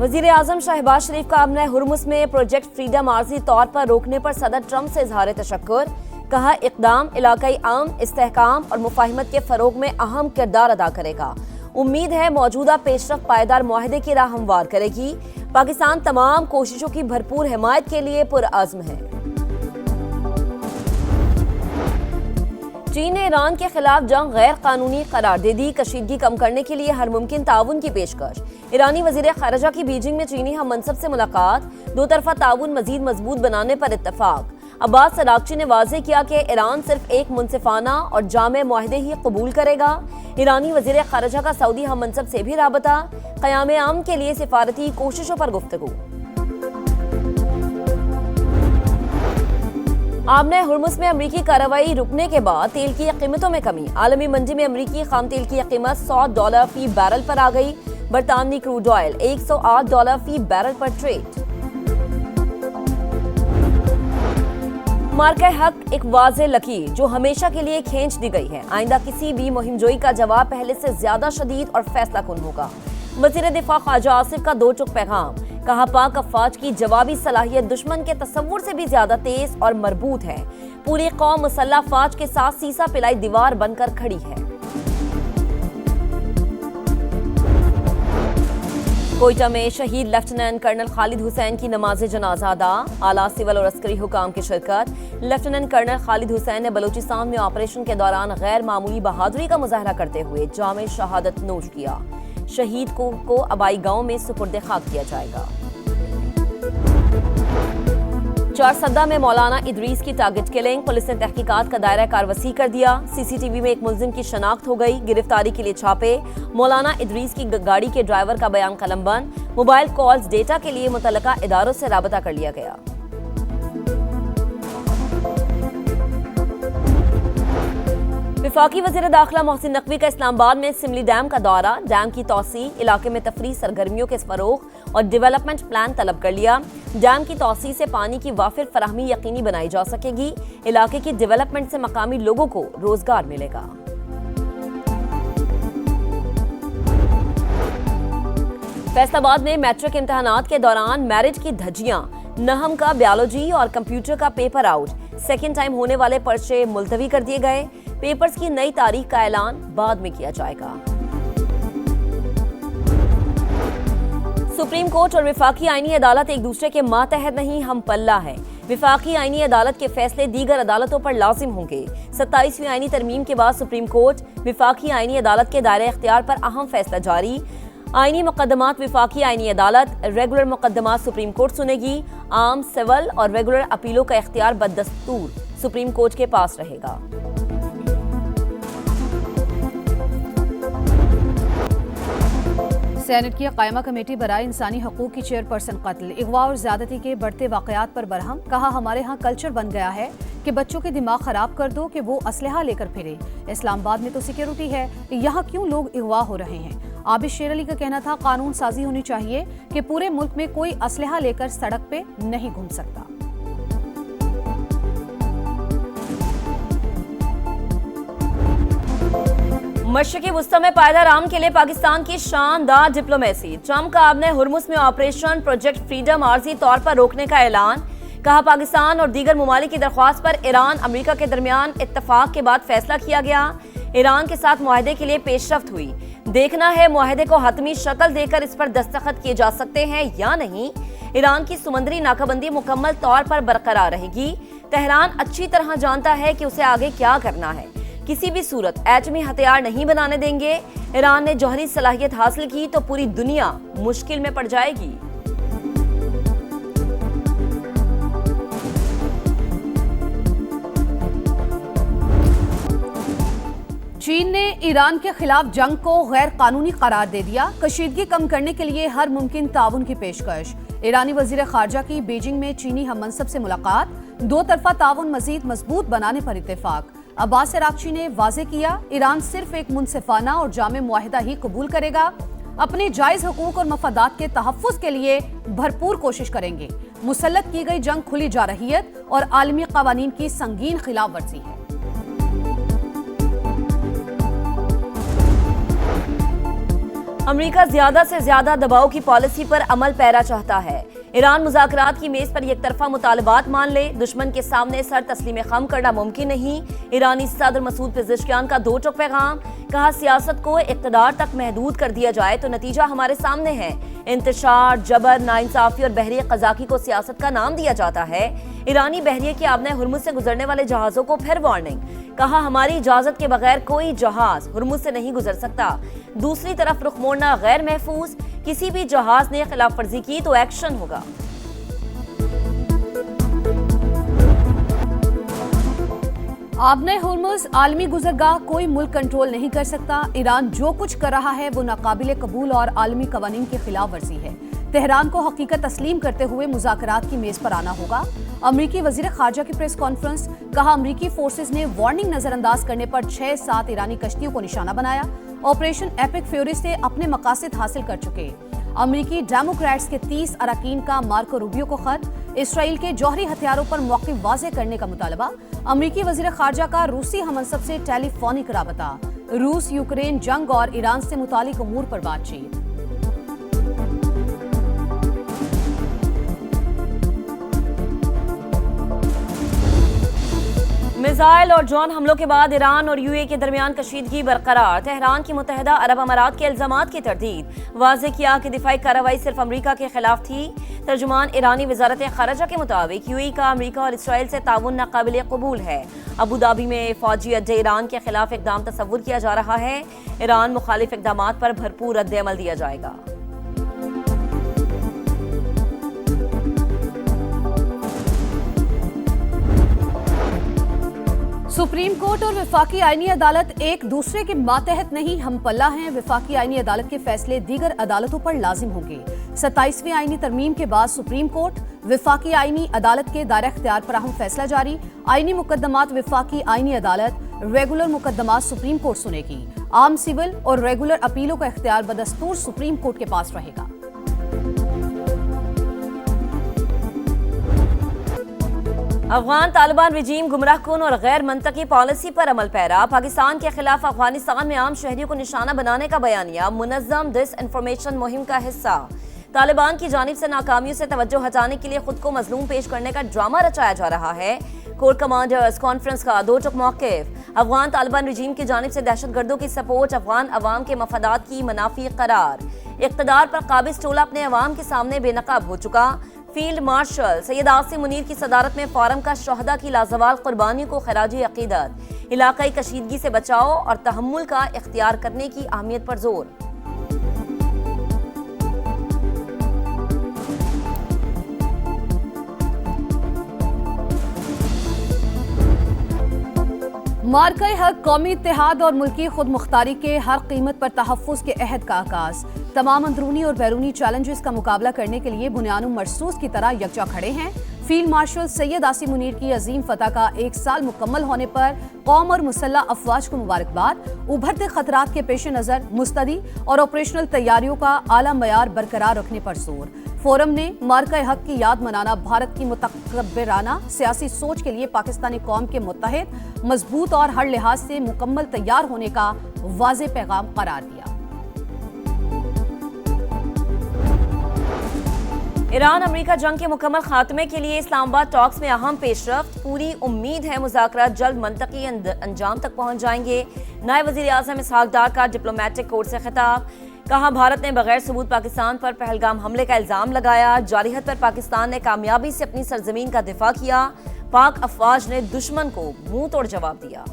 वजीर आजम शहबाज शरीफ का अमन हुर्मुस में प्रोजेक्ट फ्रीडम आर्जी तौर पर रोकने पर सदर ट्रंप से इजहार तशक्कुर। कहा, इक़दाम इलाकाई अमन, इस्तेहकाम और मुफाहिमत के फरोग में अहम किरदार अदा करेगा। उम्मीद है मौजूदा पेशरफ पायदार मुआहदे की राह हमवार करेगी। पाकिस्तान तमाम कोशिशों की भरपूर हिमायत के लिए पुरअज़्म है। चीन ने ईरान के खिलाफ जंग गैर कानूनी करार दे दी। कशीदगी कम करने के लिए हर मुमकिन ताउन की पेशकश। ईरानी वजीर खारजा की बीजिंग में चीनी हम मनसब से मुलाकात। दो तरफा ताउन मजीद मजबूत बनाने पर इत्तफाक। अब्बास अरागची ने वाज़ेह किया कि ईरान सिर्फ एक मुनसिफाना और जामे मुआहदे ही कबूल करेगा। ईरानी वजीर खारजा का सऊदी हम मनसब से भी राबता। क़याम अमन के लिए सिफारती कोशिशों पर गुफ्तगू। आमने हुर्मुस में अमरीकी कार्रवाई रुकने के बाद तेल की कीमतों में कमी। आलमी मंडी में अमरीकी खाम तेल की कीमत $100 फी बैरल पर आ गई। बरतानवी क्रूड ऑयल $108 फी बैरल पर ट्रेड। मार्का हक एक वाज़ेह लकीर जो हमेशा के लिए खींच दी गई है। आइंदा किसी भी मुहिमजोई का जवाब पहले से ज्यादा शदीद और फैसला कुन होगा। वज़ीर दिफा ख्वाजा आसिफ का दो टुक पैगाम। कहा, पाक अफवाज की जवाबी सलाहियत दुश्मन के तस्वुर से भी ज्यादा तेज और मरबूत है। पूरी कौम मुसल्लह अफवाज के साथ सीसा पिलाई दीवार बनकर खड़ी है। कोयटा में शहीद लेफ्टिनेंट कर्नल खालिद हुसैन की नमाज जनाजा अदा। आला सिविल और अस्करी हुकाम की शिरकत। लेफ्टिनेंट कर्नल खालिद हुसैन ने बलूचिस्तान में ऑपरेशन के दौरान गैर मामूली बहादुरी का मुजाहरा करते हुए जामे शहादत नोश किया। शहीद को अबाई गांव में सुपुर्द खाक किया जाएगा। चारसद्दा में मौलाना इदरीस की टारगेट किलिंग। पुलिस ने तहकीकात का दायरा कार वसी कर दिया। सीसीटीवी में एक मुलजिम की शनाख्त हो गई। गिरफ्तारी के लिए छापे। मौलाना इदरीस की गाड़ी के ड्राइवर का बयान कलमबंद। मोबाइल कॉल्स डेटा के लिए मुतल्लका इदारों से राबता कर लिया गया। वफाकी वज़ीर दाखिला मोहसिन नकवी का इस्लामाबाद में सिमली डैम का दौरा। डैम की तोसी, इलाके में तफरी सरगर्मियों के फरोग और डेवलपमेंट प्लान तलब कर लिया। डैम की तोसी से पानी की वाफिर फराहमी यकीनी बनाई जा सकेगी। इलाके की डेवलपमेंट से मकामी लोगों को रोजगार मिलेगा। फैसलाबाद में मैट्रिक इम्तहानात के दौरान मैरिज की धज्जियां। नहम का बायोलॉजी और कंप्यूटर का पेपर आउट। सेकेंड टाइम होने वाले पर्चे मुलतवी कर दिए गए। पेपर्स की नई तारीख का ऐलान बाद में किया जाएगा। सुप्रीम कोर्ट और विफाकी आईनी अदालत एक दूसरे के मातहत नहीं, हम पल्ला है। विफाकी आईनी अदालत के फैसले दीगर अदालतों पर लाजिम होंगे। 27वीं आईनी तरमीम के बाद सुप्रीम कोर्ट विफाकी आईनी अदालत के दायरे इख्तियार पर अहम फैसला जारी। आईनी मुकदमात विफाकी आईनी अदालत, रेगुलर मुकदमात सुप्रीम कोर्ट सुनेगी। आम, सिविल और रेगुलर अपीलों का इख्तियार बदस्तूर सुप्रीम कोर्ट के पास रहेगा। सेनेट की कायमा कमेटी बराए इंसानी हकूक की चेयरपर्सन कत्ल। अगवा और ज्यादती के बढ़ते वाकयात पर बरहम। कहा, हमारे यहाँ कल्चर बन गया है कि बच्चों के दिमाग खराब कर दो कि वो असलहा लेकर फिरे। इस्लामाबाद में तो सिक्योरिटी है, यहाँ क्यों लोग अगवा हो रहे हैं। आबिद शेर अली का कहना था, कानून साजी होनी चाहिए कि पूरे मुल्क में कोई असलहा लेकर सड़क पे नहीं घूम सकता। मशरिक़ी वुस्ता में पायदार अमन के लिए पाकिस्तान की शानदार डिप्लोमेसी। ट्रंप का आमने हुर्मुस में ऑपरेशन प्रोजेक्ट फ्रीडम आर्जी तौर पर रोकने का ऐलान। कहा, पाकिस्तान और दीगर ममालिक की दरख्वास्त पर ईरान अमेरिका के दरमियान इत्तफाक के बाद फैसला किया गया। ईरान के साथ मुआहदे के लिए पेशरफ्त हुई। देखना है मुआहदे को हतमी शक्ल देकर इस पर दस्तखत किए जा सकते हैं या नहीं। ईरान की समुद्री नाकाबंदी मुकम्मल तौर पर बरकरार रहेगी। तेहरान अच्छी तरह जानता है कि उसे आगे क्या करना है। किसी भी सूरत एटमी हथियार नहीं बनाने देंगे। ईरान ने जौहरी सलाहियत हासिल की तो पूरी दुनिया मुश्किल में पड़ जाएगी। चीन ने ईरान के खिलाफ जंग को गैर कानूनी करार दे दिया। कशीदगी कम करने के लिए हर मुमकिन ताउन की पेशकश। ईरानी वजीर खारजा की बीजिंग में चीनी हम मनसब से मुलाकात। दो तरफा ताउन मजीद मजबूत बनाने पर इत्तेफाक। अब्बास अरागची ने वाज़ेह किया, ईरान सिर्फ एक मुनसिफाना और जामे मुआहिदा ही कबूल करेगा। अपने जायज हकूक और मफादात के तहफ़्फ़ुज़ के लिए भरपूर कोशिश करेंगे। मुसल्लत की गई जंग खुली जारहियत और आलमी क़वानीन की संगीन खिलाफ वर्जी है। अमेरिका ज्यादा से ज्यादा दबाव की पॉलिसी पर अमल पैरा चाहता है। ईरान मुज़ाकरात की मेज पर एक तरफा मुतालबात मान ले, दुश्मन के सामने सर तस्लीम खम करना मुमकिन नहीं। ईरानी सदर मसूद पेज़ेश्कियान का दो टोक पैगाम, कहा सियासत को इक़्तिदार तक महदूद कर दिया जाए तो नतीजा हमारे सामने है। इंतशार, जबर, नाइंसाफी और बहरिया कज़ाकी को सियासत का नाम दिया जाता है। ईरानी बहरिया के आबने हुर्मुज़ से गुजरने वाले जहाजों को फिर वार्निंग, कहा हमारी इजाजत के बगैर कोई जहाज हुर्मुज़ से नहीं गुजर सकता। दूसरी तरफ रुख मोड़ना गैर महफूज, किसी भी जहाज ने खिलाफ वर्जी की तो एक्शन होगा। आबने हुर्मुज़ आलमी गुजरगाह कोई मुल्क कंट्रोल नहीं कर सकता। ईरान जो कुछ कर रहा है वो नाकाबिले कबूल और आलमी कवानीन की खिलाफ वर्जी है। तेहरान को हकीकत तस्लीम करते हुए मुज़ाकरात की मेज पर आना होगा। अमरीकी वज़ीर ख़ारजा की प्रेस कॉन्फ्रेंस, कहा अमरीकी फोर्सेस ने वार्निंग नजरअंदाज करने पर 6-7 ईरानी कश्तियों को निशाना बनाया। ऑपरेशन एपिक फ्यूरी से अपने मकासद हासिल कर चुके। अमरीकी डेमोक्रेट्स के 30 अरकान का मार्को रूबियो को खत, इसराइल के जौहरी हथियारों पर मौक़िफ़ वाज़े करने का मुतालबा। अमरीकी वज़ीर ख़ारजा का रूसी हममंसब से टेलीफोनिक राबता। रूस यूक्रेन जंग और ईरान से मुतालिक अमूर पर बातचीत। मिसाइल और ड्रोन हमलों के बाद ईरान और यूएई के दरमियान कशीदगी बरकरार। तेहरान की मुत्तहिदा अरब अमारात के इल्जामात की तरदीद, वाज़े किया कि दिफाई कार्रवाई सिर्फ अमरीका के खिलाफ थी। तर्जुमान ईरानी वजारत खारजा के मुताबिक यूएई का अमरीका और इसराइल से ताउन नाकाबिले कबूल है। अबू धाबी में फौजी अड्डे ईरान के खिलाफ इकदाम तस्वुर किया जा रहा है। ईरान मुखालिफ इकदामात पर भरपूर रद्द-ए-अमल दिया जाएगा। सुप्रीम कोर्ट और वफाकी आईनी अदालत एक दूसरे के मातहत नहीं, हम पल्ला हैं। वफाकी आईनी अदालत के फैसले दीगर अदालतों पर लाजिम होंगे। 27वीं आईनी तरमीम के बाद सुप्रीम कोर्ट वफाकी आईनी अदालत के दायरा इख्तियार पर अहम फैसला जारी। आईनी मुकदमात वफाकी आईनी अदालत, रेगुलर मुकदमात सुप्रीम कोर्ट सुनेगी। आम सिविल और रेगुलर अपीलों का इख्तियार बदस्तूर सुप्रीम कोर्ट के पास रहेगा। अफगान तालिबान रजीम गुमराहकुन और गैर मंतकी पॉलिसी पर अमल पैरा। पाकिस्तान के खिलाफ अफगानिस्तान में आम शहरियों को निशाना बनाने का बयानिया मुनज़्ज़म डिसइंफॉर्मेशन मुहिम का हिस्सा। तालिबान की जानिब से नाकामियों से तवज्जो हटाने के लिए खुद को मजलूम पेश करने का ड्रामा रचाया जा रहा है। कोर कमांडर्स कॉन्फ्रेंस का दो टुक मौक़िफ़, अफगान तालिबान रजीम की जानिब से दहशतगर्दों की सपोर्ट, अफगान अवाम के मफादात की मनाफी करार। इक़्तिदार पर काबिज टोला अपने अवाम के सामने बेनकाब हो चुका। फील्ड मार्शल सैयद आसिम मुनीर की सदारत में फोरम का शहदा की लाजवाल कुर्बानी को खराजी अकीदत, इलाकाई कशीदगी से बचाव और तहम्मुल का इख्तियार करने की अहमियत पर जोर। मार्का हक कौमी इत्तेहाद और मुल्की खुद मुख्तारी के हर कीमत पर तहफ़्फ़ुज़ के अहद का आगाज। तमाम अंदरूनी और बैरूनी चैलेंजेस का मुकाबला करने के लिए बुनियानुम मरसूस की तरह यकजा खड़े हैं। फील्ड मार्शल सैयद आसिम मुनीर की अजीम फतह का 1 साल मुकम्मल होने पर कौम और मुसल्लह अफवाज को मुबारकबाद। उभरते खतरात के पेश नज़र मुस्तदी और ऑपरेशनल तैयारियों का आला मयार बरकरार रखने पर जोर। फोरम ने मार्का हक की याद मनाना भारत की मुतकब्बिराना सियासी सोच के लिए पाकिस्तानी कौम के मुत्तहिद, मजबूत और हर लिहाज से मुकम्मल तैयार होने का वाज़े पैगाम करार दिया। ईरान अमेरिका जंग के मुकम्मल खात्मे के लिए इस्लामाबाद टॉक्स में अहम पेशरफ्त। पूरी उम्मीद है मुज़ाकरात जल्द मंतकी अंजाम तक पहुंच जाएंगे। नए वज़ीर आज़म इसहाक डार का डिप्लोमेटिक कोर्ट से खिताब, कहा भारत ने बगैर सबूत पाकिस्तान पर पहलगाम हमले का इल्जाम लगाया। जारहियत पर पाकिस्तान ने कामयाबी से अपनी सरजमीन का दिफा किया। पाक अफवाज ने दुश्मन को मुंह तोड़ जवाब दिया।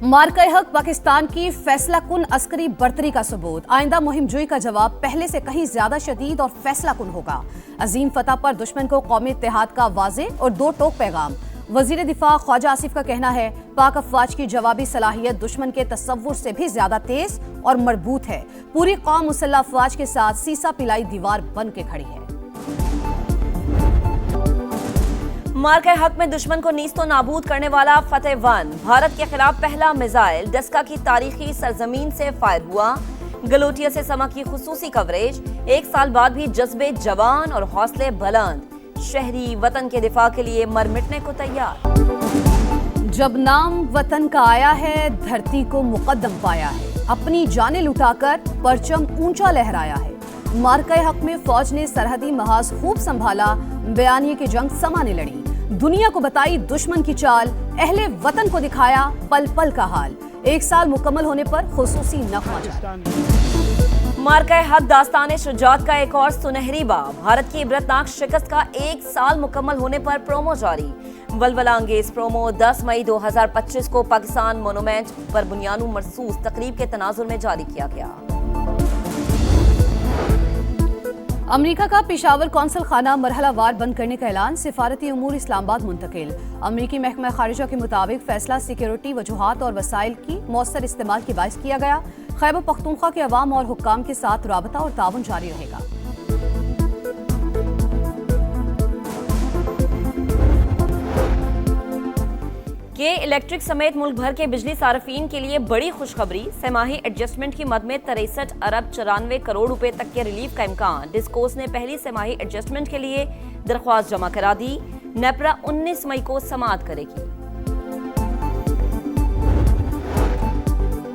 मार्का हक पाकिस्तान की फैसला कुन अस्करी बर्तरी का सबूत। आइंदा मुहिम जोई का जवाब पहले से कहीं ज्यादा शदीद और फैसला कुन होगा। अजीम फतह पर दुश्मन को कौमी इत्तेहाद का वाज़े और दो टोक पैगाम। वजीर दिफा ख्वाजा आसिफ का कहना है पाक अफवाज की जवाबी सलाहियत दुश्मन के तस्वुर से भी ज्यादा तेज और मजबूत है। पूरी कौम मुसल्लह अफवाज के साथ सीसा पिलाई दीवार बन के खड़ी है। मार्का हक में दुश्मन को नीस्तो नाबूद करने वाला फतेह 1, भारत के खिलाफ पहला मिसाइल डस्का की तारीखी सरजमीन से फायर हुआ। गलोटिया से समा की खुसूसी कवरेज। 1 साल बाद भी जज्बे जवान और हौसले बुलंद। शहरी वतन के दिफा के लिए मर मिटने को तैयार। जब नाम वतन का आया है, धरती को मुकद्दम पाया है। अपनी जानें लुटाकर परचम ऊंचा लहराया है। मार्का हक में फौज ने सरहदी महाज खूब संभाला, बयानिए की जंग समाने लड़ी। दुनिया को बताई दुश्मन की चाल, अहले वतन को दिखाया पल पल का हाल। 1 साल मुकम्मल होने पर खुसूसी नगमा जारी। मार्का हक दास्तान शुजात का एक और सुनहरी बाब। भारत की इबरतनाक शिकस्त का 1 साल मुकम्मल होने पर प्रोमो जारी। वलवला अंगेज प्रोमो 10 मई 2025 को पाकिस्तान मोनूमेंट पर बुनियानु मरसूस तकरीब के तनाजुर में जारी किया गया। अमेरिका का पेशावर कौंसल खाना मरहलावार बंद करने का ऐलान, सिफारती उमूर इस्लामाबाद मुंतकिल। अमेरिकी महकमा खारिजा के मुताबिक फैसला सिक्योरिटी वजूहात और वसाइल की मौसर इस्तेमाल के बाइस किया गया। खैबर पख्तूनख्वा के अवाम और हुक्काम के साथ राबता और ताउन जारी रहेगा। के इलेक्ट्रिक समेत मुल्क भर के बिजली सार्फिन के लिए बड़ी खुशखबरी। सेमाही एडजस्टमेंट की मद में 63 अरब 94 करोड़ रुपए तक के रिलीफ का इम्कान। डिस्कोस ने पहली सेमाही एडजस्टमेंट के लिए दरख्वास्त जमा करा दी। नेपरा 19 मई को समाअत करेगी।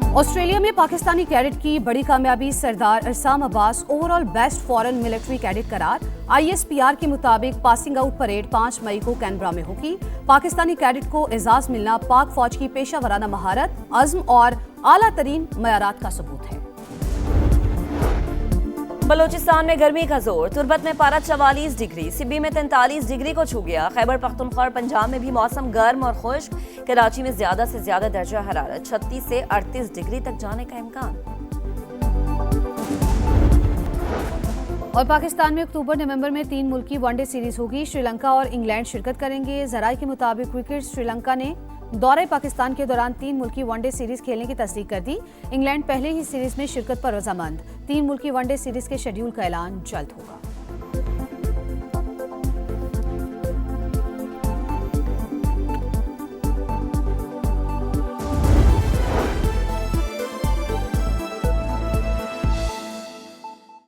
ऑस्ट्रेलिया में पाकिस्तानी कैडेट की बड़ी कामयाबी, सरदार Arsam Abbas overall best foreign military cadet करार। ISPR के मुताबिक पासिंग आउट परेड 5 मई को कैनबरा में होगी। पाकिस्तानी कैडेट को एजाज मिलना पाक फौज की पेशा वराना महारत, अज़्म और आला तरीन मयारात का सबूत है। बलूचिस्तान में गर्मी का जोर। तुर्बत में पारा 44 डिग्री, सिब्बी में 43 डिग्री को छू गया। खैबर पख्तूनख्वा और पंजाब में भी मौसम गर्म और खुश्क। कराची में ज्यादा से ज्यादा दर्जा हरारत 36 से 38 डिग्री तक जाने का इम्कान। और पाकिस्तान में अक्टूबर-नवंबर में 3 मुल्की वनडे सीरीज होगी। श्रीलंका और इंग्लैंड शिरकत करेंगे। जराये के मुताबिक क्रिकेट श्रीलंका ने दौरे पाकिस्तान के दौरान 3 मुल्की वनडे सीरीज खेलने की तस्दीक कर दी। इंग्लैंड पहले ही सीरीज में शिरकत पर रजामंद। 3 मुल्की वनडे सीरीज के शेड्यूल का ऐलान जल्द होगा।